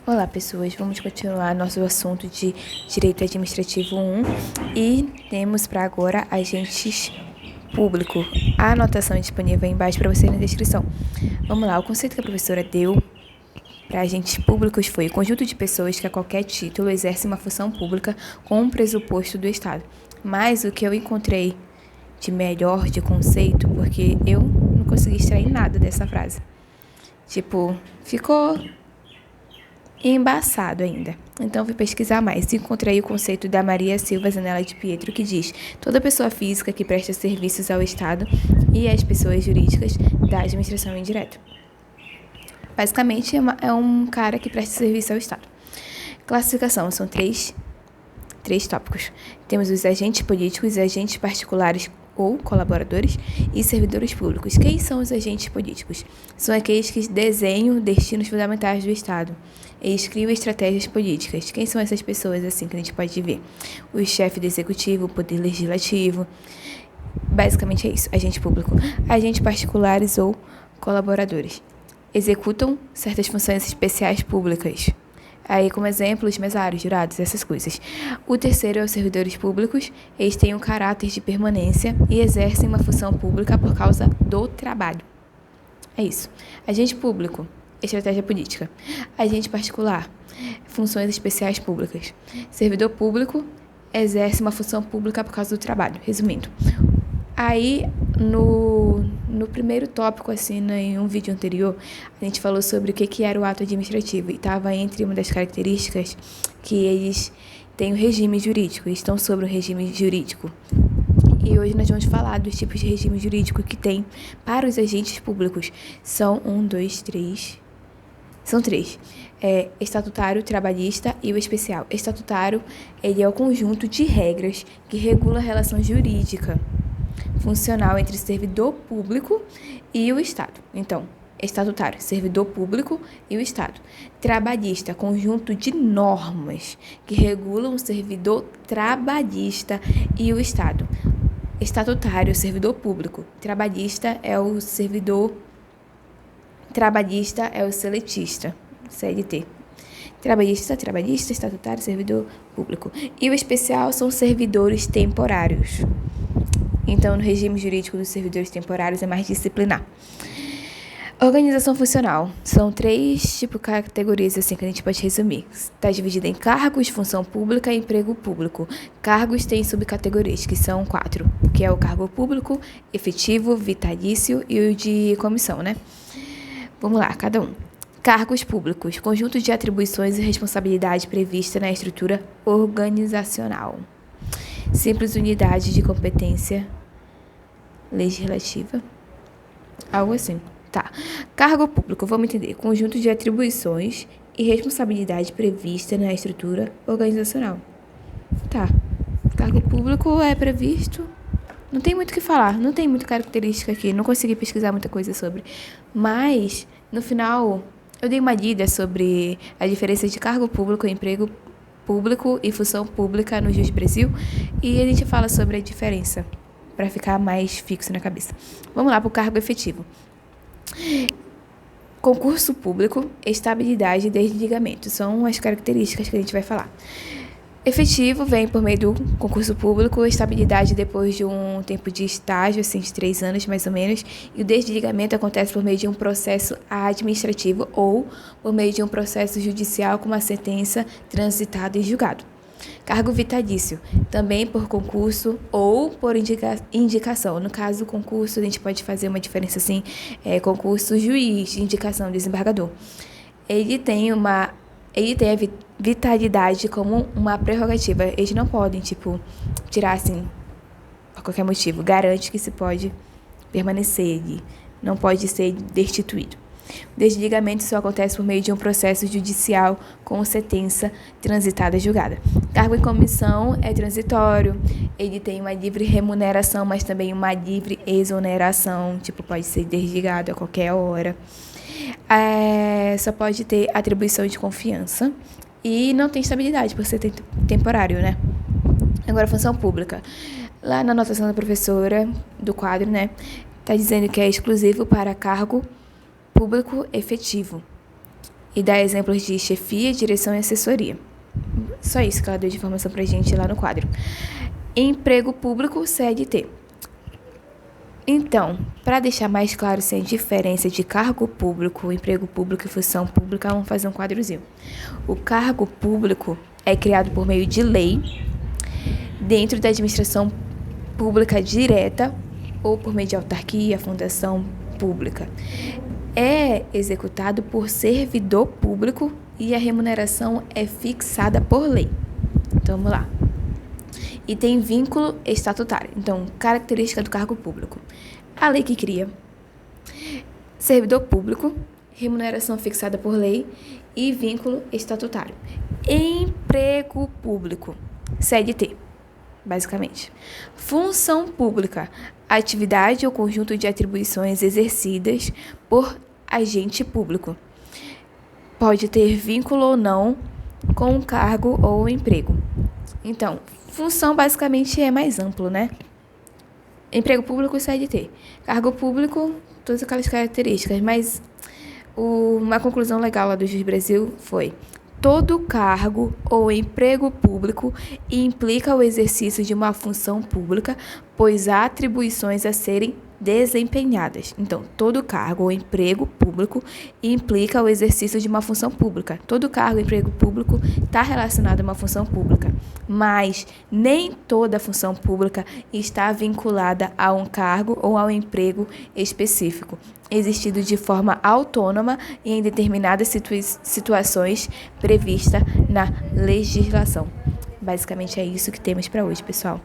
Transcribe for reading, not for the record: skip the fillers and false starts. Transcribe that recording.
Olá, pessoas. Vamos continuar nosso assunto de Direito Administrativo 1 e temos para agora agentes públicos. A anotação é disponível aí embaixo para você na descrição. Vamos lá, o conceito que a professora deu para agentes públicos foi o conjunto de pessoas que a qualquer título exercem uma função pública com um pressuposto do Estado. Mas o que eu encontrei de melhor de conceito, porque eu não consegui extrair nada dessa frase. Ficou embaçado ainda. Então fui pesquisar mais e encontrei o conceito da Maria Silva Zanella de Pietro, que diz: toda pessoa física que presta serviços ao Estado e às pessoas jurídicas da administração indireta. Basicamente, é um cara que presta serviço ao Estado. Classificação: são três tópicos. Temos os agentes políticos, agentes particulares ou colaboradores e servidores públicos. Quem são os agentes políticos? São aqueles que desenham destinos fundamentais do Estado e escrevem estratégias políticas. Quem são essas pessoas, assim, que a gente pode ver? O chefe do executivo, o poder legislativo. Basicamente é isso, agente público. Agentes particulares ou colaboradores executam certas funções especiais públicas. Aí, como exemplo, os mesários, jurados, essas coisas. O terceiro é os servidores públicos. Eles têm um caráter de permanência e exercem uma função pública por causa do trabalho. É isso. Agente público, estratégia política. Agente particular, funções especiais públicas. Servidor público, exerce uma função pública por causa do trabalho. Resumindo. Aí, no primeiro tópico, assim, em um vídeo anterior, a gente falou sobre o que era o ato administrativo. E estava entre uma das características que eles têm o regime jurídico, eles estão sobre o regime jurídico. E hoje nós vamos falar dos tipos de regime jurídico que tem para os agentes públicos. São três. Estatutário, trabalhista e o especial. Estatutário, ele é o conjunto de regras que regula a relação jurídica funcional entre o servidor público e o Estado. Então, estatutário, servidor público e o Estado. Trabalhista, conjunto de normas que regulam o servidor trabalhista e o Estado. Estatutário, servidor público. Trabalhista é o seletista, CLT. Trabalhista, estatutário, servidor público. E o especial são servidores temporários. Então, no regime jurídico dos servidores temporários é mais disciplinar. Organização funcional. São três categorias assim que a gente pode resumir. Está dividida em cargos, função pública e emprego público. Cargos têm subcategorias, que são 4, que é o cargo público, efetivo, vitalício e o de comissão, né? Vamos lá, cada um. Cargos públicos. Conjunto de atribuições e responsabilidade prevista na estrutura organizacional. Simples unidade de competência legislativa. Algo assim. Tá. Cargo público, vamos entender. Conjunto de atribuições e responsabilidade prevista na estrutura organizacional. Tá. Cargo público é previsto. Não tem muito o que falar. Não tem muita característica aqui. Não consegui pesquisar muita coisa sobre. Mas, no final, eu dei uma lida sobre a diferença de cargo público e emprego público e função pública no Juiz Brasil, e a gente fala sobre a diferença para ficar mais fixo na cabeça. Vamos lá para o cargo efetivo. Concurso público, estabilidade e desligamento são as características que a gente vai falar. Efetivo vem por meio do concurso público, estabilidade depois de um tempo de estágio, assim, de 3 anos mais ou menos, e o desligamento acontece por meio de um processo administrativo ou por meio de um processo judicial com uma sentença transitada e julgado. Cargo vitalício, também por concurso ou por indicação. No caso do concurso, a gente pode fazer uma diferença assim, concurso juiz, indicação desembargador. Ele tem a vitalidade como uma prerrogativa. Eles não podem, tirar assim, por qualquer motivo. Garante que se pode permanecer ali. Não pode ser destituído. O desligamento só acontece por meio de um processo judicial com sentença transitada e julgada. Cargo em comissão é transitório. Ele tem uma livre remuneração, mas também uma livre exoneração. Pode ser desligado a qualquer hora. Só pode ter atribuição de confiança e não tem estabilidade por ser temporário, né? Agora, função pública. Lá na anotação da professora do quadro, né, tá dizendo que é exclusivo para cargo público efetivo. e dá exemplos de chefia, direção e assessoria. Só isso que ela deu de informação pra gente lá no quadro. Emprego público, CLT. Então, para deixar mais claro a diferença de cargo público, emprego público e função pública, vamos fazer um quadrozinho. O cargo público é criado por meio de lei dentro da administração pública direta ou por meio de autarquia, fundação pública. É executado por servidor público e a remuneração é fixada por lei. Então, vamos lá. E tem vínculo estatutário. Então, característica do cargo público. A lei que cria. Servidor público, remuneração fixada por lei e vínculo estatutário. Emprego público, CLT, basicamente. Função pública, atividade ou conjunto de atribuições exercidas por agente público. Pode ter vínculo ou não com o cargo ou emprego. Então, função basicamente é mais amplo, né? Emprego público e CLT. Cargo público, todas aquelas características, mas uma conclusão legal lá do Juiz Brasil foi: todo cargo ou emprego público implica o exercício de uma função pública, pois há atribuições a serem desempenhadas. Então, todo cargo ou emprego público implica o exercício de uma função pública. Todo cargo ou emprego público está relacionado a uma função pública, mas nem toda função pública está vinculada a um cargo ou a um emprego específico, existindo de forma autônoma e em determinadas situações prevista na legislação. Basicamente é isso que temos para hoje, pessoal.